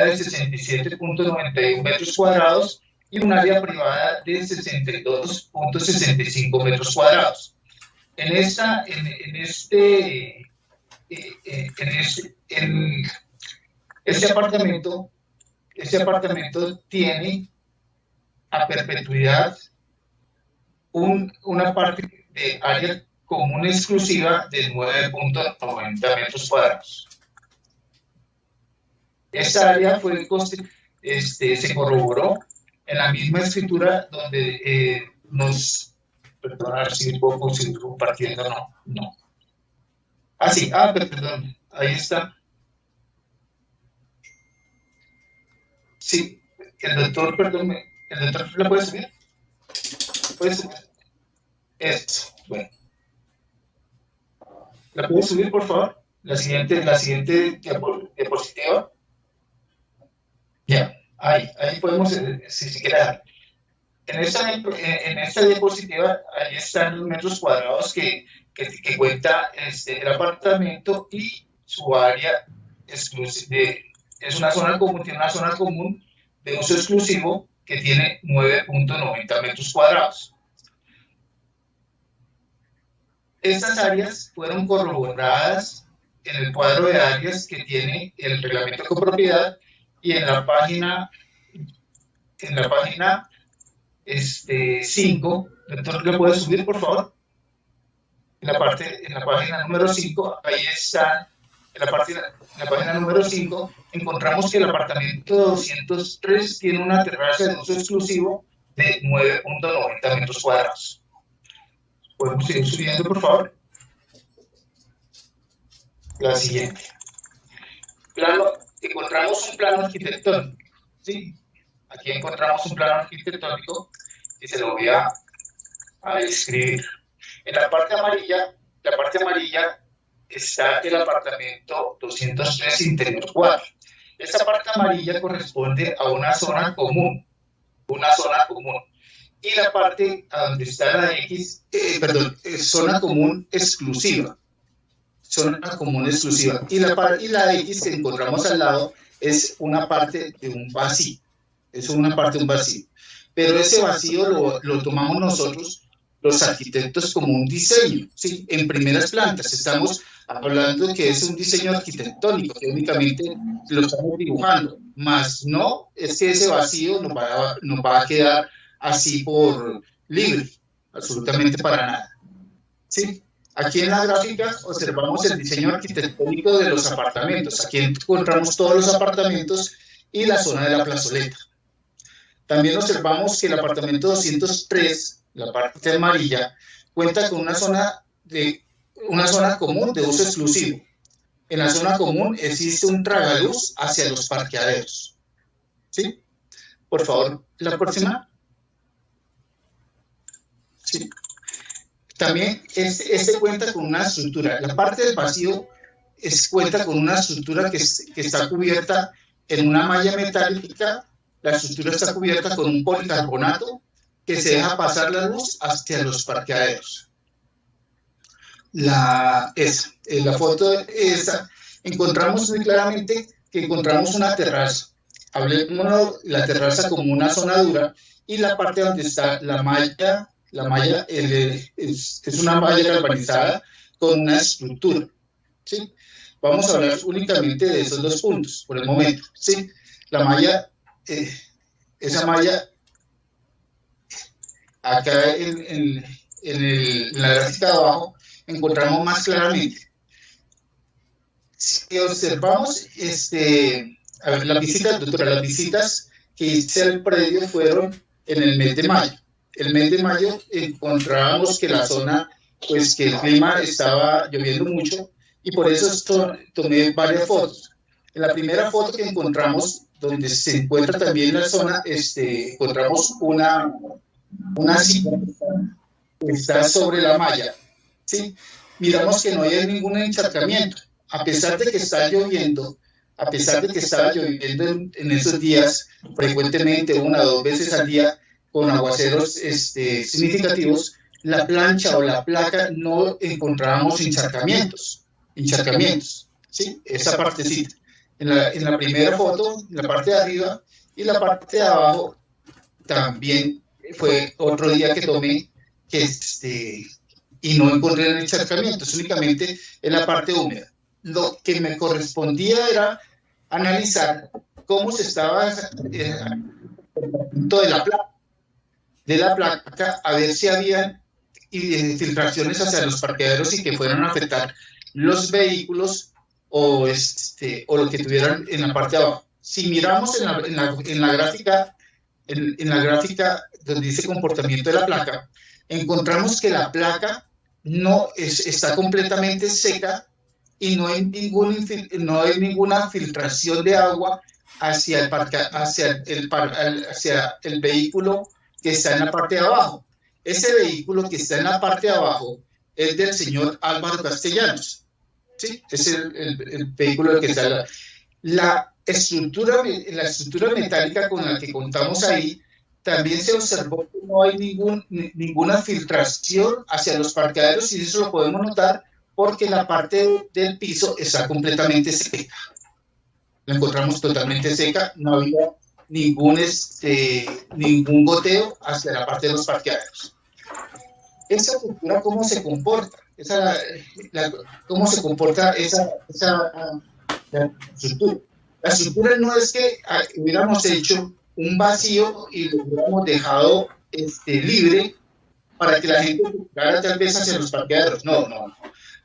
de 67.91 metros cuadrados y un área privada de 62.65 metros cuadrados. Este apartamento tiene a perpetuidad una parte de área común exclusiva de 9.90 metros cuadrados. Esta área se corroboró en la misma escritura donde perdón, si puedo seguir compartiendo, no. Perdón, ahí está. Sí, el doctor ¿la puede subir? ¿Puede subir? Esto, bueno. ¿La puede subir, por favor? La siguiente diapositiva. Ya, ahí podemos, si se quiere dar. En esta diapositiva, ahí están los metros cuadrados que cuenta el apartamento y su área exclusiva. Es una zona común, tiene una zona común de uso exclusivo que tiene 9.90 metros cuadrados. Estas áreas fueron corroboradas en el cuadro de áreas que tiene el reglamento de copropiedad y en la página 5, doctor, ¿le puede subir, por favor? En la página número 5, ahí está, en la página número 5, encontramos que el apartamento 203 tiene una terraza de uso exclusivo de 9.90 metros cuadrados. ¿Podemos seguir subiendo, por favor? La siguiente. Encontramos un plano arquitectónico, ¿sí? Aquí encontramos un plano arquitectónico y se lo voy a describir. En la parte amarilla está el apartamento 203 interior 4. Esta parte amarilla corresponde a una zona común. Y la parte a donde está la X, zona común exclusiva. Y la X que encontramos al lado es una parte de un vacío. Pero ese vacío lo tomamos nosotros, los arquitectos, como un diseño, ¿sí? En primeras plantas estamos hablando de que es un diseño arquitectónico, que únicamente lo estamos dibujando, más no es que ese vacío nos va a quedar así por libre, absolutamente para nada, ¿sí? Aquí en la gráfica observamos el diseño arquitectónico de los apartamentos. Aquí encontramos todos los apartamentos y la zona de la plazoleta. También observamos que el apartamento 203, la parte amarilla, cuenta con una zona común de uso exclusivo. En la zona común existe un tragaluz hacia los parqueaderos. ¿Sí? Por favor, la próxima. Sí. También este cuenta con una estructura. La parte del vacío cuenta con una estructura que está cubierta en una malla metálica. La estructura está cubierta con un policarbonato que se deja pasar la luz hacia los parqueaderos. La foto esa, encontramos muy claramente que encontramos una terraza. Hablemos de la terraza como una zona dura y la parte donde está la malla es una malla galvanizada con una estructura, ¿sí? Vamos a hablar únicamente de esos dos puntos por el momento, ¿sí? La malla, esa malla, acá en la gráfica de abajo, encontramos más claramente. Si observamos, las visitas que hice al predio fueron en el mes de mayo. El mes de mayo encontrábamos que la zona, pues que el clima estaba lloviendo mucho y por eso tomé varias fotos. En la primera foto que encontramos, donde se encuentra también la zona, encontramos una silla que está sobre la malla, ¿sí? Miramos que no hay ningún encharcamiento, a pesar de que estaba lloviendo en esos días, frecuentemente 1 o 2 veces al día, con aguaceros significativos, la plancha o la placa no encontrábamos encharcamientos, ¿sí? Esa partecita. en la primera foto, en la parte de arriba, y la parte de abajo también fue otro día que tomé, que y no encontré encharcamientos, únicamente en la parte húmeda. Lo que me correspondía era analizar cómo se estaba de la placa, a ver si había filtraciones hacia los parqueaderos y que fueran a afectar los vehículos o lo que tuvieran en la parte de abajo. Si miramos en la gráfica, en la gráfica donde dice comportamiento de la placa, encontramos que la placa está completamente seca y no hay ninguna filtración de agua hacia el vehículo que está en la parte de abajo. Ese vehículo que está en la parte de abajo es del señor Álvaro Castellanos. ¿Sí? Es el vehículo que está la estructura metálica con la que contamos ahí. También se observó que no hay ninguna filtración hacia los parqueaderos, y eso lo podemos notar porque la parte del piso está completamente seca. La encontramos totalmente seca, no había ningún goteo hacia la parte de los parqueaderos. ¿Esa estructura cómo se comporta? ¿Cómo se comporta esa estructura? La estructura no es que hubiéramos hecho un vacío y lo hubiéramos dejado libre para que la gente llegara tal vez hacia los parqueaderos. No.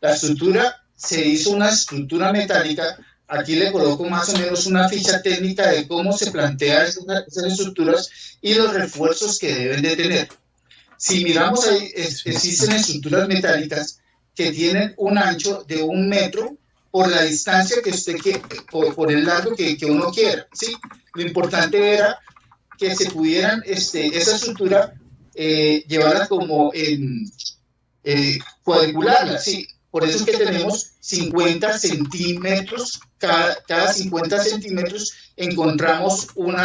La estructura se hizo una estructura metálica. Aquí le coloco más o menos una ficha técnica de cómo se plantean esas estructuras y los refuerzos que deben de tener. Si miramos ahí, existen estructuras metálicas que tienen un ancho de 1 metro por la distancia que usted quiere, por el largo que uno quiera, ¿sí? Lo importante era que se pudieran esa estructura llevarla como cuadricularla, ¿sí? Por eso es que tenemos 50 centímetros, cada 50 centímetros encontramos un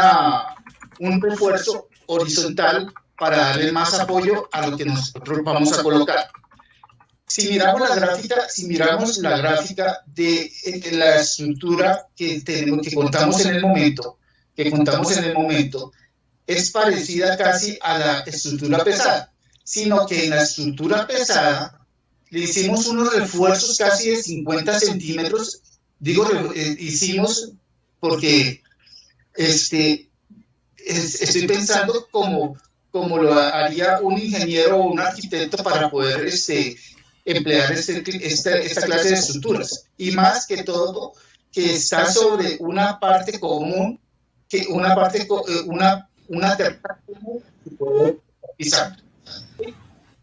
refuerzo horizontal para darle más apoyo a lo que nosotros vamos a colocar. Si miramos la gráfica de la estructura que contamos en el momento, es parecida casi a la estructura pesada, sino que en la estructura pesada le hicimos unos refuerzos casi de 50 centímetros, hicimos porque estoy pensando como lo haría un ingeniero o un arquitecto para poder emplear esta clase de estructuras, y más que todo que está sobre una parte común, una terraza común que puede pisar.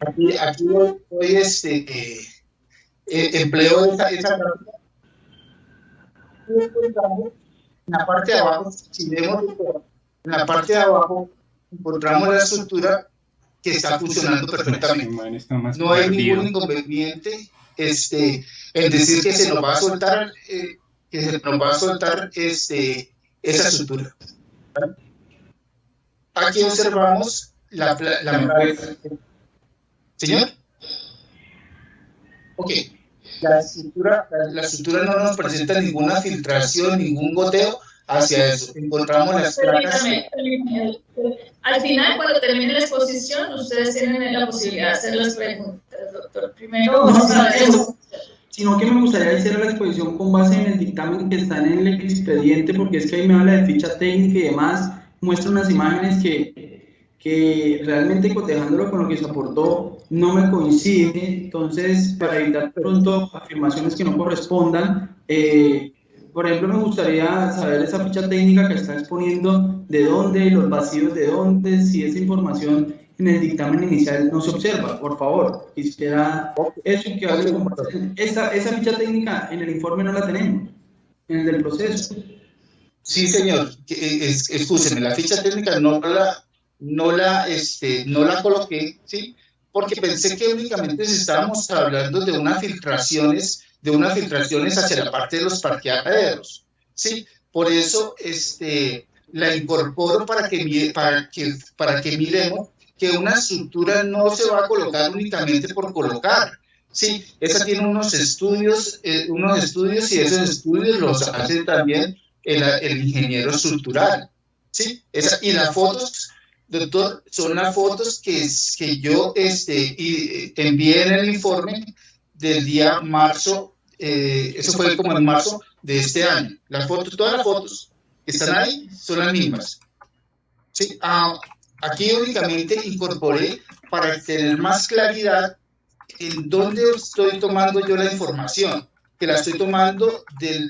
Aquí hoy empleo esa gráfica. En la parte de abajo, si vemos en la parte de abajo, encontramos la estructura que está funcionando perfectamente. No hay ningún inconveniente en decir que se nos va a soltar, esa estructura. Aquí observamos la ¿Señor? Ok. La estructura no nos presenta ninguna filtración, ningún goteo hacia eso. Encontramos las placas. Al final, cuando termine la exposición, ustedes tienen la posibilidad de hacer las preguntas, doctor. Primero, sino que me gustaría hacer la exposición con base en el dictamen que está en el expediente, porque es que ahí me habla de ficha técnica y demás, muestra unas imágenes que realmente cotejándolo con lo que se aportó no me coincide. Entonces, para evitar pronto afirmaciones que no correspondan, por ejemplo, me gustaría saber esa ficha técnica que está exponiendo, de dónde, los vacíos de dónde, si esa información en el dictamen inicial no se observa. Por favor, quisiera eso que hable con esa ficha técnica en el informe no la tenemos, en el del proceso. Sí, señor, escúcheme, la ficha técnica no la coloqué, ¿sí? Porque pensé que únicamente estábamos hablando de unas filtraciones hacia la parte de los parqueaderos, ¿sí? Por eso la incorporo para que miremos que una estructura no se va a colocar únicamente por colocar, ¿sí? Esa tiene unos estudios y esos estudios los hacen también el ingeniero estructural, ¿sí? Y las fotos, doctor, son las fotos que yo envié en el informe del día marzo, eso fue como en marzo de este año. Las fotos, todas las fotos que están ahí son las mismas. ¿Sí? Aquí únicamente incorporé para tener más claridad en dónde estoy tomando yo la información, que la estoy tomando de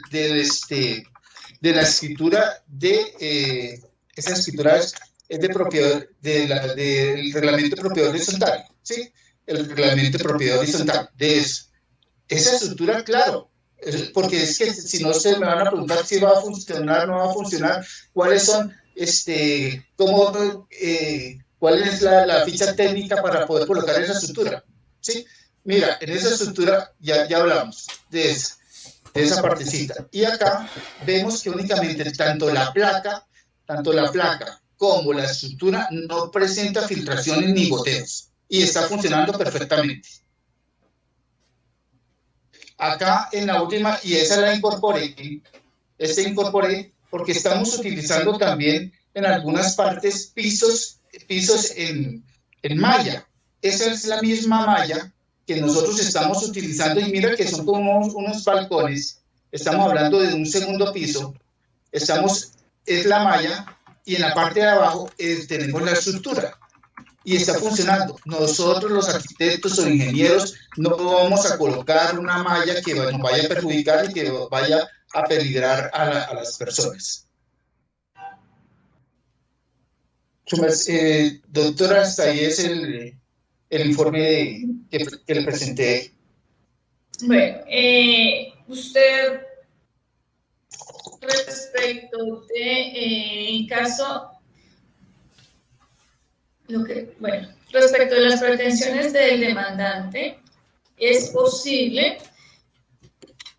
la escritura esa escritura es de propiedad del reglamento de propiedad horizontal, ¿sí? El reglamento de propiedad horizontal, de eso. Esa estructura, claro, porque es que si no se me van a preguntar si va a funcionar o no va a funcionar, cuáles son, cuál es la ficha técnica para poder colocar esa estructura, ¿sí? Mira, en esa estructura ya hablamos de esa partecita. Y acá vemos que únicamente tanto la placa como la estructura no presenta filtraciones ni goteos. Y está funcionando perfectamente. Acá en la última, y esa la incorporé, porque estamos utilizando también en algunas partes pisos en malla. Esa es la misma malla que nosotros estamos utilizando, y mira que son como unos balcones. Estamos hablando de un segundo piso. Es la malla, y en la parte de abajo tenemos la estructura. Y está funcionando. Nosotros, los arquitectos o ingenieros, no vamos a colocar una malla que nos vaya a perjudicar y que vaya a peligrar a las personas. Doctora, hasta ahí es el informe que le presenté. Bueno, usted, respecto de caso... respecto de las pretensiones del demandante, es posible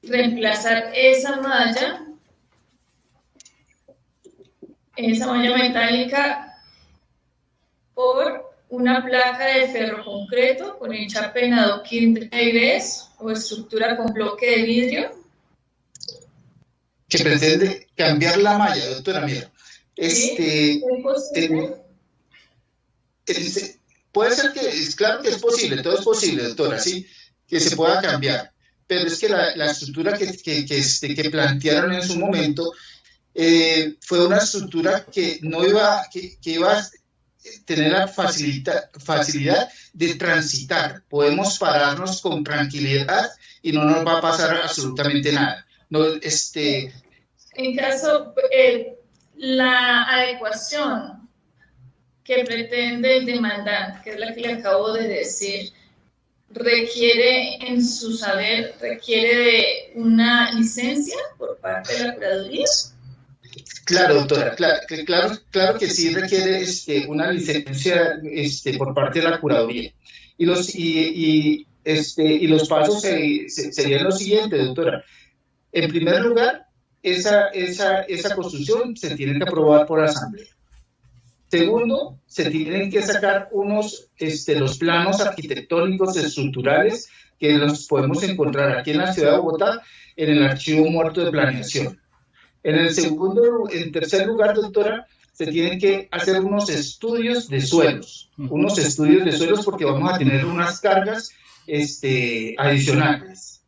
reemplazar esa malla metálica por una placa de ferroconcreto con enchape adoquín de ABS o estructura con bloque de vidrio. Que pretende cambiar la malla, doctora, mira. ¿Sí? ¿Es posible? Puede ser claro que es posible, todo es posible, doctora, sí, que se pueda cambiar, pero es que la estructura que plantearon en su momento fue una estructura que iba a tener la facilidad de transitar. Podemos pararnos con tranquilidad y no nos va a pasar absolutamente nada. No, En caso, la adecuación que pretende el demandante, que es la que le acabo de decir, requiere de una licencia por parte de la Curaduría. Claro, doctora, claro que sí requiere una licencia por parte de la Curaduría. Y los pasos serían los siguientes, doctora. En primer lugar, esa construcción se tiene que aprobar por asamblea. Segundo, se tienen que sacar los planos arquitectónicos estructurales que los podemos encontrar aquí en la ciudad de Bogotá en el archivo muerto de planeación. En tercer lugar, doctora, se tienen que hacer unos estudios de suelos, porque vamos a tener unas cargas adicionales.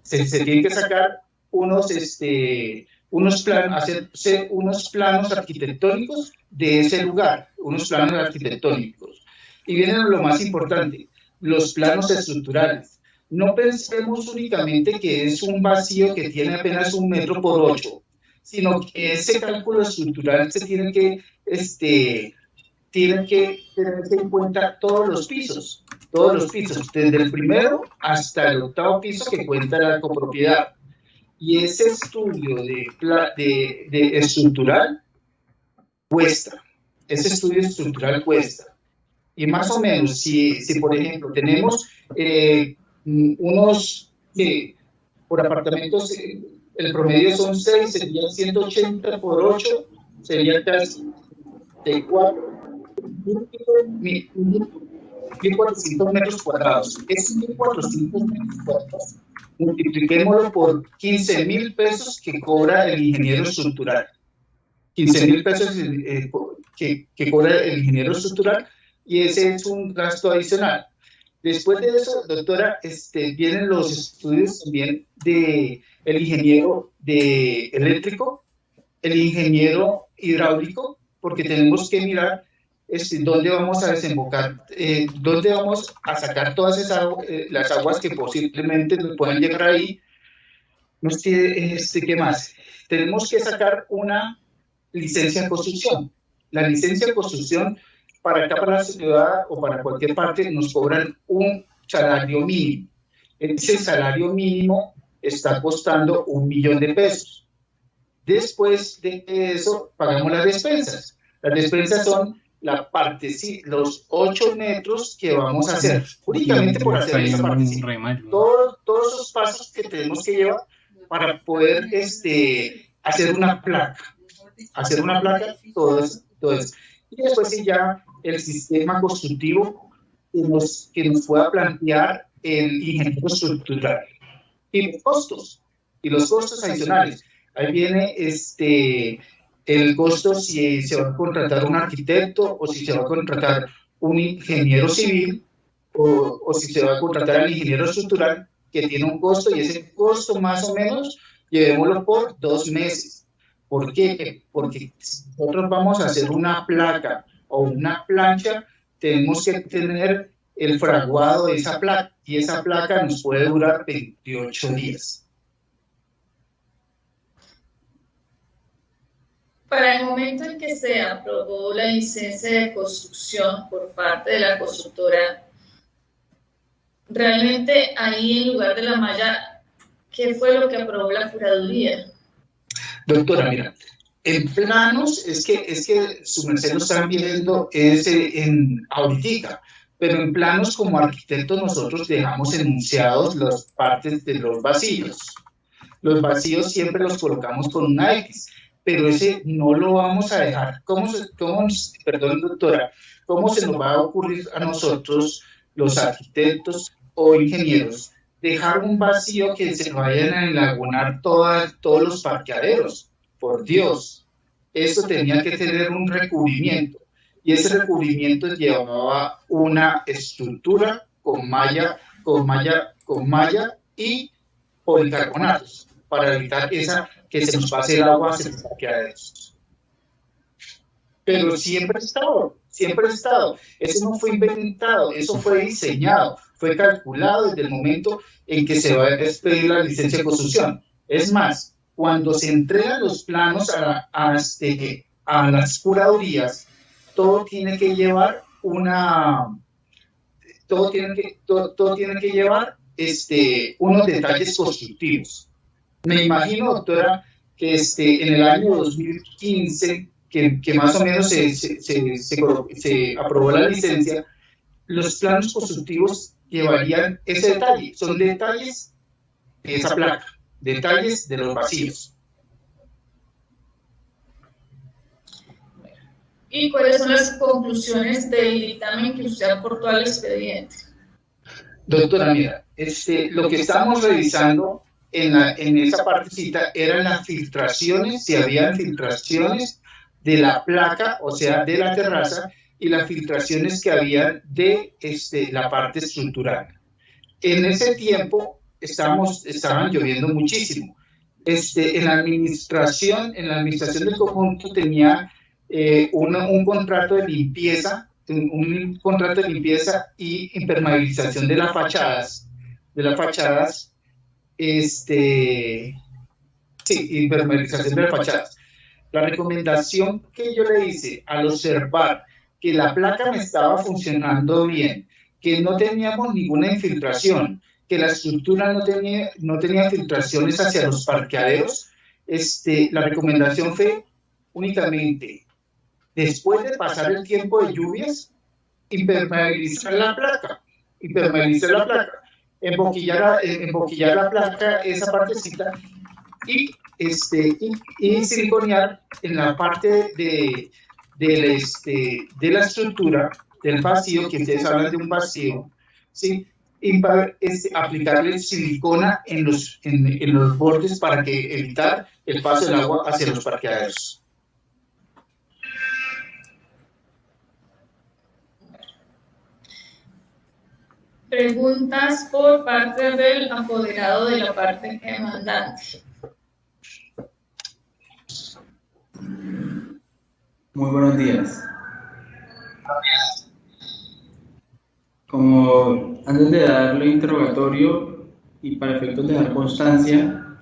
Se tienen que sacar hacerse unos planos arquitectónicos de ese lugar, unos planos arquitectónicos. Y viene lo más importante, los planos estructurales. No pensemos únicamente que es un vacío que tiene apenas 1 metro por 8, sino que ese cálculo estructural se tiene que tenerse en cuenta todos los pisos, desde el primero hasta el 8º piso que cuenta la copropiedad. Y ese estudio de estructural cuesta. Y más o menos, si por ejemplo tenemos por apartamentos, el promedio son 6, serían 180 por 8, serían casi de 4. 1.400 metros cuadrados. Esos 1.400 metros cuadrados, multipliquémoslo por 15.000 pesos que cobra el ingeniero estructural. 15.000 pesos que cobra el ingeniero estructural, y ese es un gasto adicional. Después de eso, doctora, vienen los estudios también del ingeniero eléctrico, el ingeniero hidráulico, porque tenemos que mirar dónde vamos a desembocar, dónde vamos a sacar todas esas las aguas que posiblemente nos puedan llegar ahí. ¿Qué más? Tenemos que sacar una licencia de construcción. La licencia de construcción para acá, para la ciudad o para cualquier parte, nos cobran un salario mínimo. Ese salario mínimo está costando 1 millón de pesos. Después de eso, pagamos las despensas. Las despensas son la parte, sí, los 8 metros que vamos a hacer, únicamente por hacer esa parte. Sí. Todos esos pasos que tenemos que llevar para poder hacer una placa. Todo eso. Y después sí, ya el sistema constructivo que nos pueda plantear el ingeniero estructural. Y los costos adicionales. Ahí viene el costo si se va a contratar un arquitecto o si se va a contratar un ingeniero civil o si se va a contratar al ingeniero estructural, que tiene un costo, y ese costo más o menos llevémoslo por 2 meses. ¿Por qué? Porque si nosotros vamos a hacer una placa o una plancha, tenemos que tener el fraguado de esa placa, y esa placa nos puede durar 28 días. Para el momento en que se aprobó la licencia de construcción por parte de la constructora, realmente ahí en lugar de la malla, ¿qué fue lo que aprobó la curaduría? Doctora, mira, en planos, es que su merced lo están viendo ahorita, pero en planos como arquitectos nosotros dejamos enunciados las partes de los vacíos. Los vacíos siempre los colocamos con una X, pero ese no lo vamos a dejar. Perdón, doctora, ¿cómo se nos va a ocurrir a nosotros, los arquitectos o ingenieros, dejar un vacío que se vayan a enlagunar todos los parqueaderos? Por Dios, eso tenía que tener un recubrimiento, y ese recubrimiento llevaba una estructura con malla y policarbonatos para evitar que se nos pase el agua hacia los parqueaderos. Pero siempre ha estado. Eso no fue inventado, eso fue diseñado, fue calculado desde el momento en que se va a expedir la licencia de construcción. Es más, cuando se entregan los planos a las curadurías, todo tiene que llevar unos detalles constructivos. Me imagino, doctora, que en el año 2015, que más o menos se aprobó la licencia, los planos constructivos llevarían ese detalle. Son detalles de esa placa, detalles de los vacíos. ¿Y cuáles son las conclusiones del dictamen que usted aportó al expediente? Doctora, mira, lo que estábamos revisando en esa partecita eran las filtraciones, si había filtraciones de la placa, o sea, de la terraza, y las filtraciones que había de la parte estructural. En ese tiempo estaban lloviendo muchísimo. En la administración del conjunto tenía un contrato de limpieza, y impermeabilización de las fachadas, impermeabilización de las fachadas. La recomendación que yo le hice al observar que la placa me estaba funcionando bien, que no teníamos ninguna infiltración, que la estructura no tenía filtraciones hacia los parqueaderos, la recomendación fue únicamente, después de pasar el tiempo de lluvias, impermeabilizar la placa, emboquillar la placa, esa partecita, y siliconear en la parte de la estructura, del vacío, que ustedes hablan de un vacío, ¿sí? Y aplicarle silicona en los bordes para evitar el paso del agua hacia los parqueaderos. Preguntas por parte del apoderado de la parte demandante. Muy buenos días. Como antes de darle interrogatorio y para efectos de dar constancia,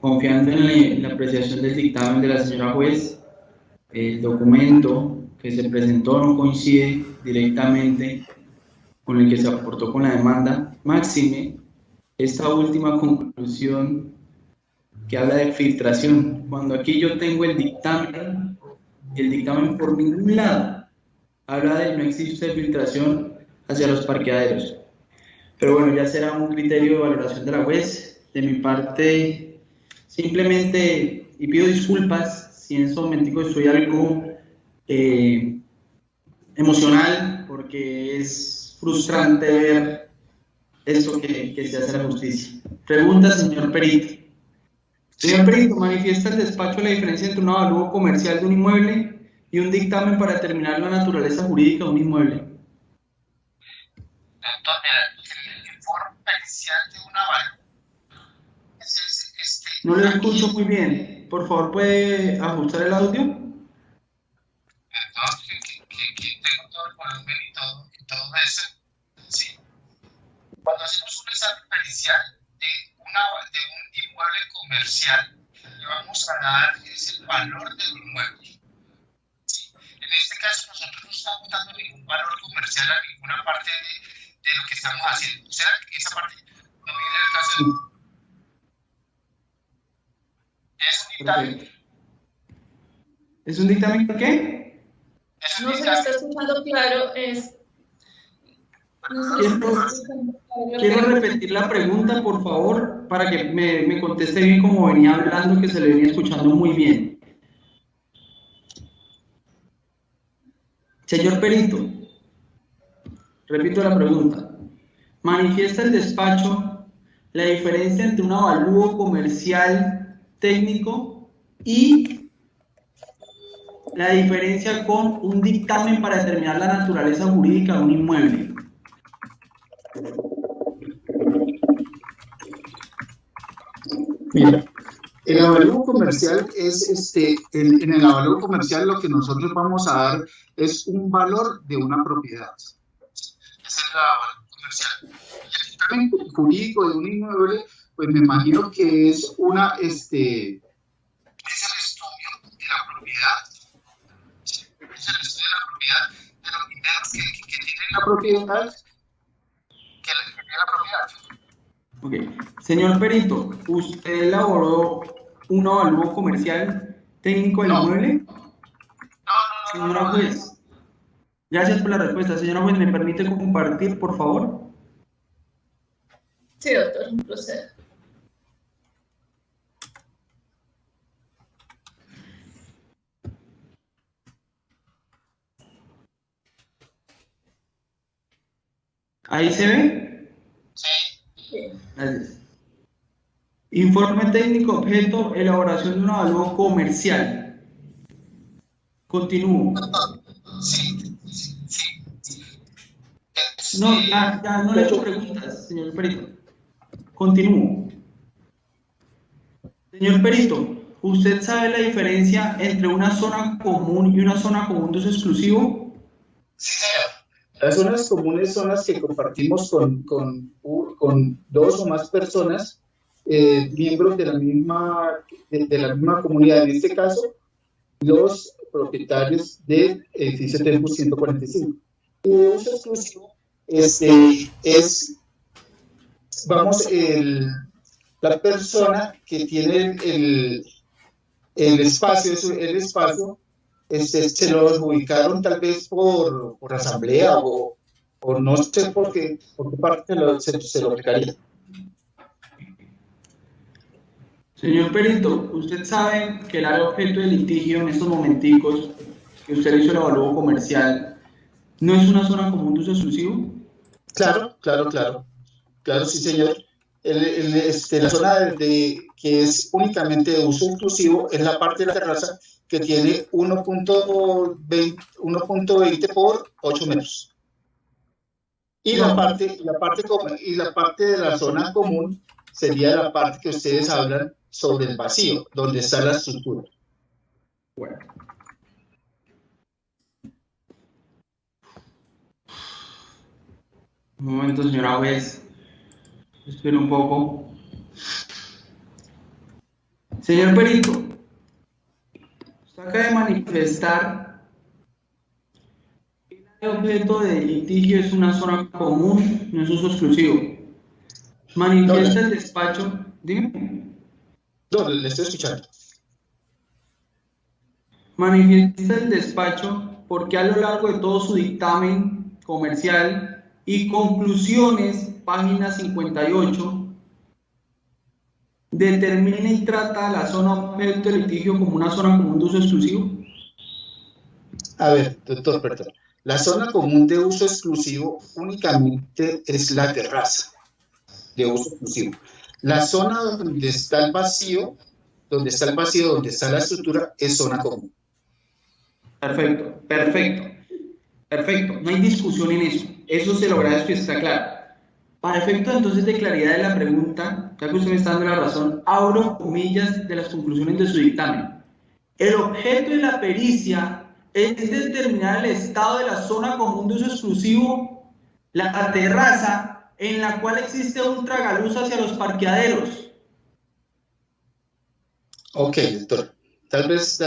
confiando en la apreciación del dictamen de la señora juez, el documento que se presentó no coincide directamente con el que se aportó con la demanda, máxime esta última conclusión que habla de filtración. Cuando aquí yo tengo el dictamen por ningún lado habla de no existe filtración hacia los parqueaderos. Pero bueno, ya será un criterio de valoración de la juez. De mi parte, simplemente, y pido disculpas si en ese momento estoy algo emocional, porque es frustrante ver esto que se hace a la justicia. Pregunta, señor perito. Señor perito, manifiesta el despacho la diferencia entre un avalúo comercial de un inmueble y un dictamen para determinar la naturaleza jurídica de un inmueble. Doctor, mira, el informe pericial de un avalúo no lo escucho muy bien. Por favor, ¿puede ajustar el audio? Que tengo todo el volumen y todo eso. Sí. Cuando hacemos un examen pericial de un inmueble comercial, le vamos a dar el valor del inmueble. ¿Sí? En este caso, nosotros no estamos dando ningún valor comercial a ninguna parte de lo que estamos haciendo. O sea, esa parte no viene al caso de... Es un dictamen. ¿Es un dictamen de qué? No se me está escuchando claro. Quiero repetir la pregunta, por favor, para que me conteste bien como venía hablando, que se le venía escuchando muy bien. Señor perito, repito la pregunta. ¿Manifiesta el despacho la diferencia entre un avalúo comercial técnico y la diferencia con un dictamen para determinar la naturaleza jurídica de un inmueble? Mira, el avalúo comercial es en el avalúo comercial lo que nosotros vamos a dar es un valor de una propiedad. Ese es el avalúo comercial. El dictamen jurídico de un inmueble, pues me imagino que es es el estudio de la propiedad. Es el estudio de la propiedad, de los dineros que tiene la propiedad, que tiene la propiedad. Ok. Señor perito, ¿usted elaboró un avalúo comercial técnico del inmueble? No. Señora juez, gracias por la respuesta. Señora juez, ¿me permite compartir, por favor? Sí, doctor, proceda. ¿Ahí se ve? Sí. Gracias. Informe técnico, objeto, elaboración de un avalúo comercial. Continúo. Sí. No, ya no le he hecho preguntas, señor perito. Continúo. Señor perito, ¿usted sabe la diferencia entre una zona común y una zona común de uso exclusivo? Sí, señor. Las zonas comunes son las que compartimos con dos o más personas, miembros de la misma comunidad. En este caso, los propietarios del edificio Tempus 145. Y de uso exclusivo es, la persona que tiene el espacio, se lo ubicaron tal vez por asamblea o no sé por qué parte se lo ubicaría. Señor perito, usted sabe que el área objeto de litigio en estos momenticos que usted hizo el avalúo comercial ¿No es una zona común de uso exclusivo? Claro, sí, señor. La zona que es únicamente de uso exclusivo es la parte de la terraza que tiene 1.20 por 8 metros. Y la parte de la zona común sería la parte que ustedes hablan sobre el vacío, donde está la estructura. Bueno. Un momento, señora juez. Espera un poco. Señor perito, usted acaba de manifestar que el objeto de litigio es una zona común, no es uso exclusivo. Manifiesta el despacho. Dime. No, le estoy escuchando. Manifiesta el despacho porque a lo largo de todo su dictamen comercial y conclusiones, página 58, determina y trata la zona objeto de litigio como una zona común de uso exclusivo. A ver, doctor, perdón. La zona común de uso exclusivo únicamente es la terraza de uso exclusivo. La zona donde está el vacío, donde está la estructura, es zona común. Perfecto. No hay discusión en eso. Eso se lo agradezco y está claro. Para efectos entonces de claridad de la pregunta, ya que usted me está dando la razón, abro comillas de las conclusiones de su dictamen. El objeto de la pericia es determinar el estado de la zona común de uso exclusivo, la terraza en la cual existe un tragaluz hacia los parqueaderos. Ok, doctor. Tal vez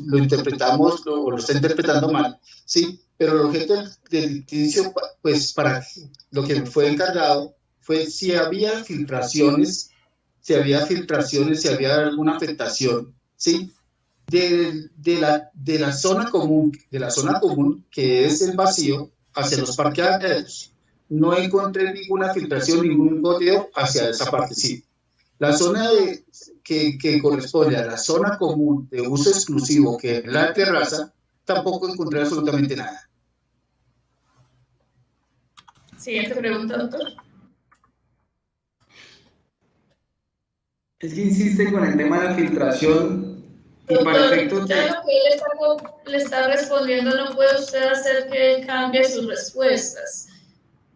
lo interpretamos o lo está interpretando mal, ¿sí? Pero el objeto del litigio, pues para lo que fue encargado fue si había filtraciones, si había alguna afectación, ¿sí? De la zona común, que es el vacío, hacia los parqueaderos. No encontré ninguna filtración, ningún goteo hacia esa parte, sí. La zona que corresponde a la zona común de uso exclusivo, que es la terraza, tampoco encontré absolutamente nada. Siguiente pregunta, doctor. Es que insiste con el tema de la filtración y para efectos de... Ya lo que le está respondiendo no puede usted hacer que él cambie sus respuestas.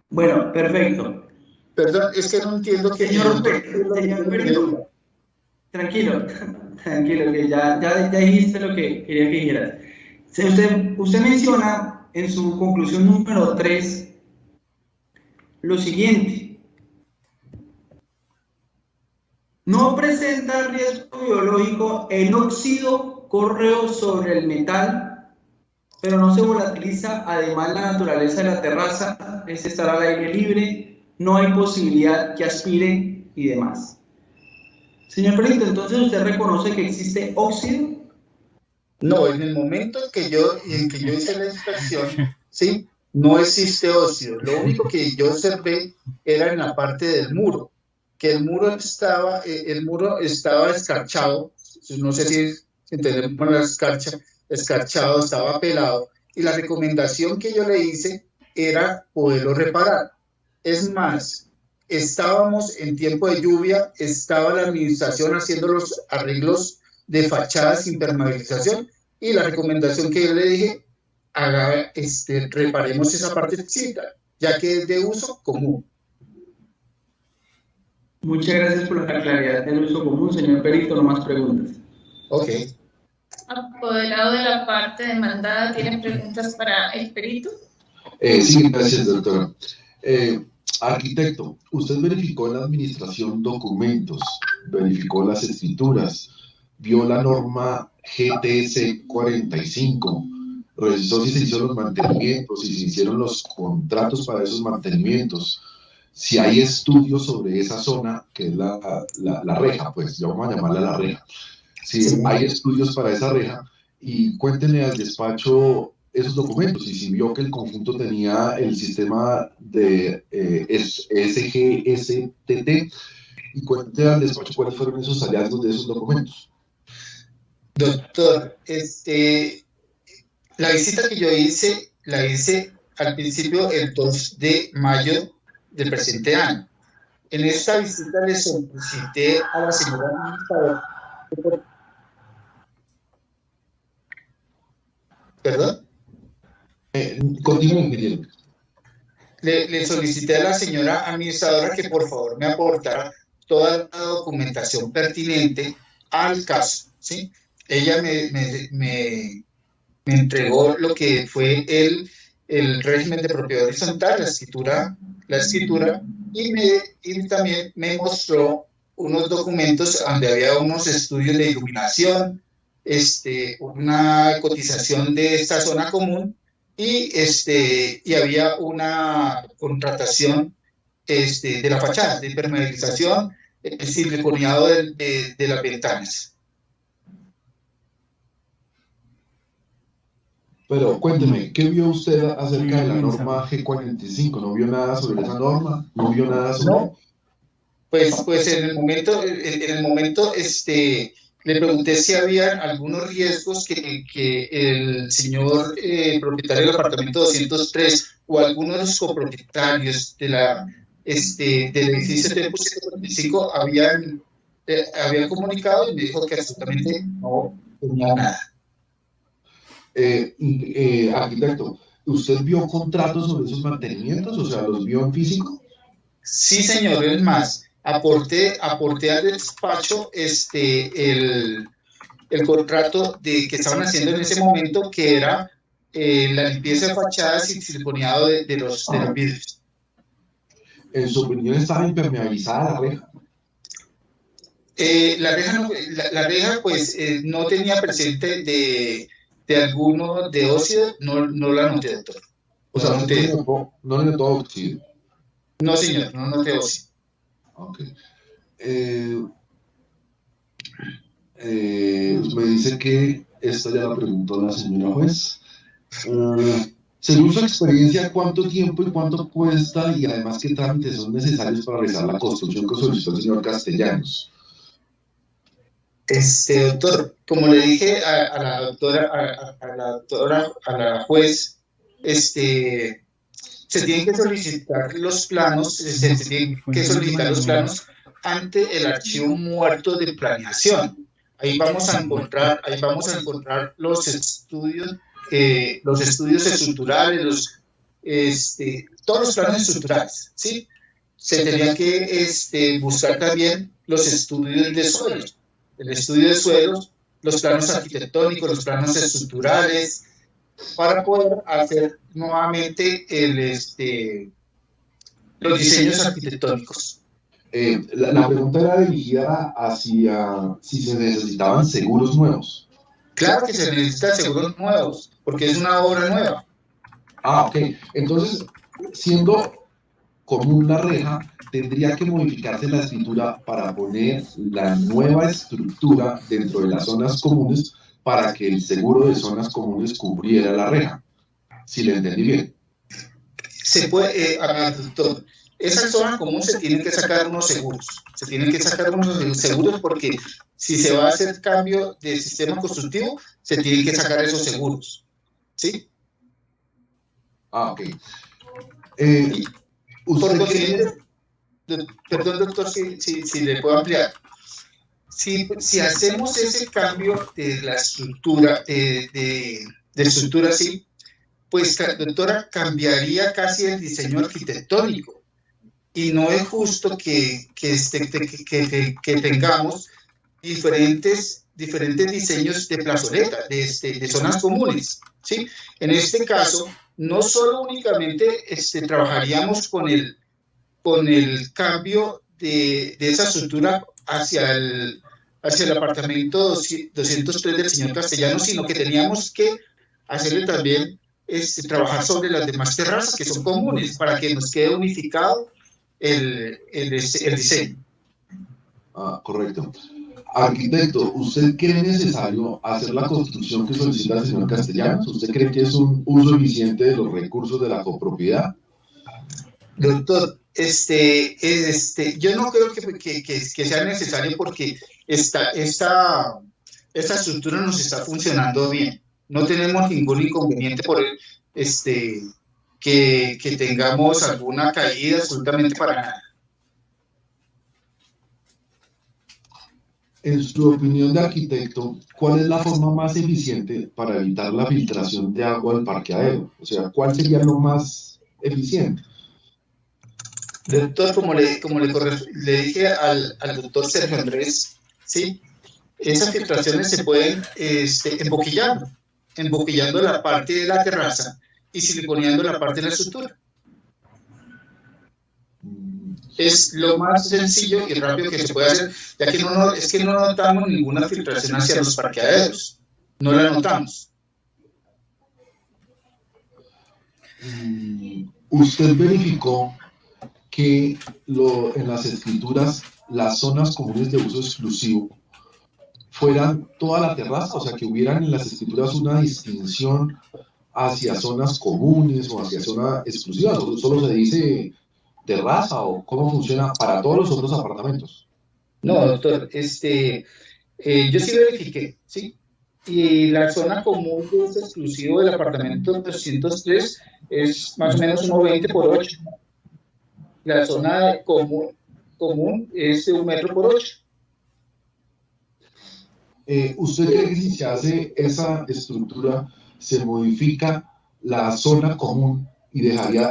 Bueno, perfecto. Perdón, es que no entiendo que... Señor perito, tranquilo, que ya dijiste lo que quería que dijeras. Usted menciona en su conclusión número 3 lo siguiente: no presenta riesgo biológico el óxido córreo sobre el metal, pero no se volatiliza. Además, la naturaleza de la terraza es estar al aire libre, no hay posibilidad que aspire y demás. Señor perito, entonces usted reconoce que existe óxido. No, en el momento en que yo hice la inspección, ¿sí? No existe óxido. Lo único que yo observé era en la parte del muro, que el muro estaba escarchado. No sé si entendemos la escarchado, estaba pelado. Y la recomendación que yo le hice era poderlo reparar. Es más, estábamos en tiempo de lluvia, estaba la administración haciendo los arreglos de fachadas sin impermeabilización, y la recomendación que yo le dije, reparemos esa partecita, ya que es de uso común. Muchas gracias por la claridad del uso común, señor perito. No más preguntas. Ok. Apoderado de la parte demandada, ¿tiene preguntas para el perito? Sí, gracias, doctora. Arquitecto, usted verificó en la administración documentos, verificó las escrituras, vio la norma GTS 45, revisó si se hicieron los mantenimientos, si se hicieron los contratos para esos mantenimientos, si hay estudios sobre esa zona, que es la reja, pues, ya vamos a llamarla la reja. Si hay estudios para esa reja, y cuéntenle al despacho esos documentos, y si vio que el conjunto tenía el sistema de SGSTT, y cuéntenle al despacho cuáles fueron esos hallazgos de esos documentos. Doctor, La visita que yo hice, la hice al principio el 2 de mayo del presente año. En esta visita le solicité a la señora administradora, perdón, Continúe, ingeniero. le solicité a la señora administradora que por favor me aportara toda la documentación pertinente al caso, ¿sí? Ella me entregó lo que fue el régimen de propiedad horizontal, la escritura y también me mostró unos documentos donde había unos estudios de iluminación, una cotización de esta zona común y había una contratación de la fachada, de impermeabilización, el siliconeado de las ventanas. Pero cuénteme, ¿qué vio usted acerca de la norma G45? ¿No vio nada sobre esa norma? ¿No vio nada sobre...? No, pues en el momento, le pregunté si había algunos riesgos que el señor propietario del apartamento 203 o algunos de los copropietarios del edificio 145 habían comunicado y me dijo que absolutamente no tenía nada. Arquitecto, ¿usted vio contratos sobre esos mantenimientos? O sea, ¿los vio en físico? Sí, señor, es más, aporté al despacho el contrato que estaban haciendo en ese momento, que era la limpieza de fachadas y siliconeado de los vidrios. ¿En su opinión estaba impermeabilizada la reja? La reja, pues, no tenía presente de alguno de óxido, no la noté, doctor. O sea, no le notó óxido. No, señor, no noté óxido. Ok. Me dice que esta ya la preguntó la señora juez. Según su experiencia, ¿cuánto tiempo y cuánto cuesta y además qué trámites son necesarios para realizar la construcción que solicitó el señor Castellanos? Doctor, como le dije a la juez, se tienen que solicitar los planos, ante el archivo muerto de planeación. Ahí vamos a encontrar los estudios estructurales, todos los planos estructurales, ¿sí? Se tendría que buscar también los estudios de suelos. El estudio de suelos, los planos arquitectónicos, los planos estructurales, para poder hacer nuevamente los diseños arquitectónicos. La pregunta era dirigida hacia si se necesitaban seguros nuevos. Claro que se necesitan seguros nuevos, porque es una obra nueva. Ah, ok. Entonces, siendo común la reja, tendría que modificarse la escritura para poner la nueva estructura dentro de las zonas comunes para que el seguro de zonas comunes cubriera la reja. Si le entendí bien. Se puede, doctor, esa zona común se tienen que sacar unos seguros. Se tienen que sacar unos seguros porque si se va a hacer cambio de sistema constructivo, se tienen que sacar esos seguros. ¿Sí? Ah, ok. Perdón, doctor, si le puedo ampliar. Si hacemos ese cambio de la estructura, de estructura así, pues, doctora, cambiaría casi el diseño arquitectónico. Y no es justo que tengamos diferentes diseños de plazoleta, de zonas comunes, ¿sí? En este caso, no solo únicamente trabajaríamos con el cambio de esa estructura hacia el apartamento 203 del señor Castellanos, sino que teníamos que hacerle también trabajar sobre las demás terrazas que son comunes para que nos quede unificado el diseño. Ah, correcto. Arquitecto, ¿usted cree necesario hacer la construcción que solicita el señor Castellanos? ¿Usted cree que es un uso eficiente de los recursos de la copropiedad? Doctor, yo no creo que sea necesario porque esta estructura nos está funcionando bien, No tenemos ningún inconveniente por que tengamos alguna caída, absolutamente para nada. En su opinión de arquitecto, ¿cuál es la forma más eficiente para evitar la filtración de agua al parqueadero? O sea, ¿cuál sería lo más eficiente? Doctor, como le dije al doctor Sergio Andrés, ¿sí? Esas filtraciones se pueden emboquillando la parte de la terraza y siliconeando la parte de la estructura. Es lo más sencillo y rápido que se puede hacer, ya que no notamos ninguna filtración hacia los parqueaderos. No la notamos. ¿Usted verificó que en las escrituras las zonas comunes de uso exclusivo fueran toda la terraza? O sea, que hubieran en las escrituras una distinción hacia zonas comunes o hacia zona exclusiva. ¿Solo se dice terraza o cómo funciona para todos los otros apartamentos? No, doctor, yo sí verifiqué, ¿sí? Y la zona común de uso exclusivo del apartamento 203 es más o menos 1,20 por 8. La zona común es de 1 metro por 8. ¿Usted cree que si se hace esa estructura, se modifica la zona común y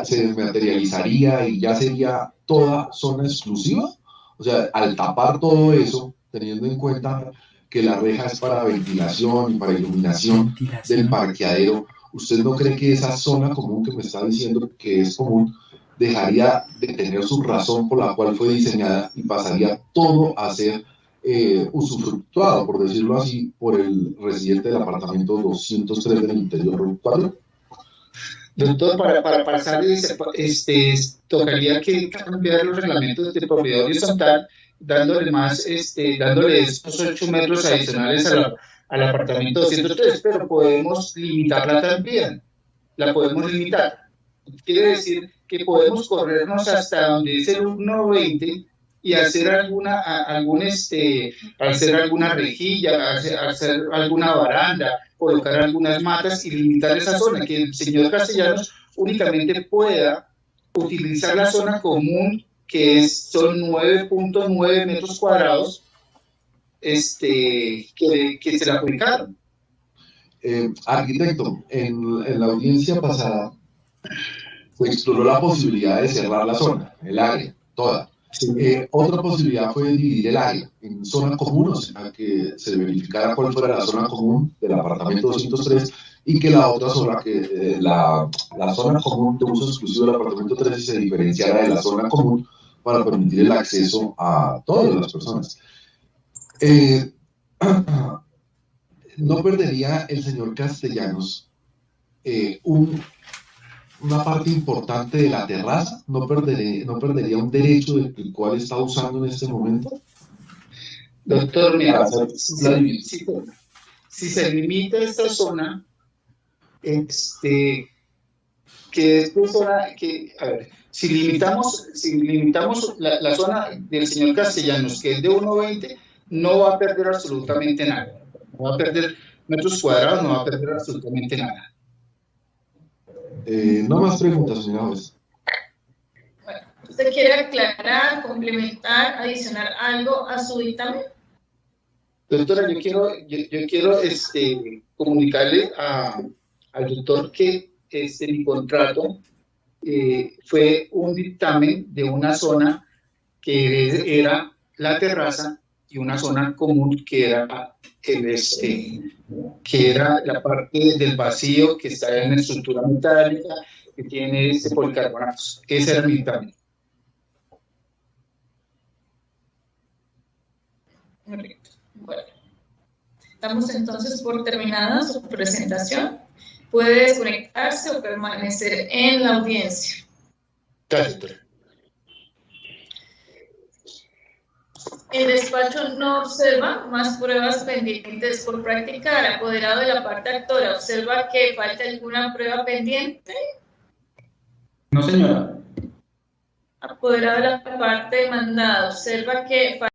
se desmaterializaría y ya sería toda zona exclusiva? O sea, al tapar todo eso, teniendo en cuenta que la reja es para ventilación y para iluminación del parqueadero, ¿usted no cree que esa zona común que me está diciendo que es común dejaría de tener su razón por la cual fue diseñada y pasaría todo a ser usufructuado, por decirlo así, por el residente del apartamento 203 del interior 4? Doctor, para pasar, tocaría que cambiar los reglamentos de propiedad horizontal, dándole estos 8 metros adicionales al apartamento 203, pero podemos limitarla también. La podemos limitar. Quiere decir que podemos corrernos hasta donde dice el 1,20 y hacer hacer alguna rejilla, hacer alguna baranda, colocar algunas matas y limitar esa zona, que el señor Castellanos únicamente pueda utilizar la zona común, que son 9.9 metros cuadrados, que se la adjudicaron. Arquitecto, en la audiencia pasada se exploró la posibilidad de cerrar la zona, el área, toda. Otra posibilidad fue dividir el área en zona común, o sea, que se verificara cuál fuera la zona común del apartamento 203 y que la otra zona, la zona común de uso exclusivo del apartamento 13 se diferenciara de la zona común para permitir el acceso a todas las personas. ¿No perdería el señor Castellanos una parte importante de la terraza? ¿No perdería un derecho del cual está usando en este momento? Doctor, mira, si se limita esta zona, si limitamos la zona del señor Castellanos, que es de 1,20, no va a perder absolutamente nada. No va a perder metros cuadrados, no va a perder absolutamente nada. No más preguntas, señora juez. Bueno, ¿usted quiere aclarar, complementar, adicionar algo a su dictamen? Doctora, yo quiero comunicarle al doctor que mi contrato fue un dictamen de una zona que era la terraza y una zona común que era la parte del vacío que está en la estructura metálica que tiene policarbonatos. Ese era mi dictamen. Correcto. Bueno, estamos entonces por terminada su presentación. Puede desconectarse o permanecer en la audiencia. Gracias, doctor. El despacho no observa más pruebas pendientes por practicar. Apoderado de la parte actora, ¿observa que falta alguna prueba pendiente? No, señora. Apoderado de la parte demandada, ¿observa que falta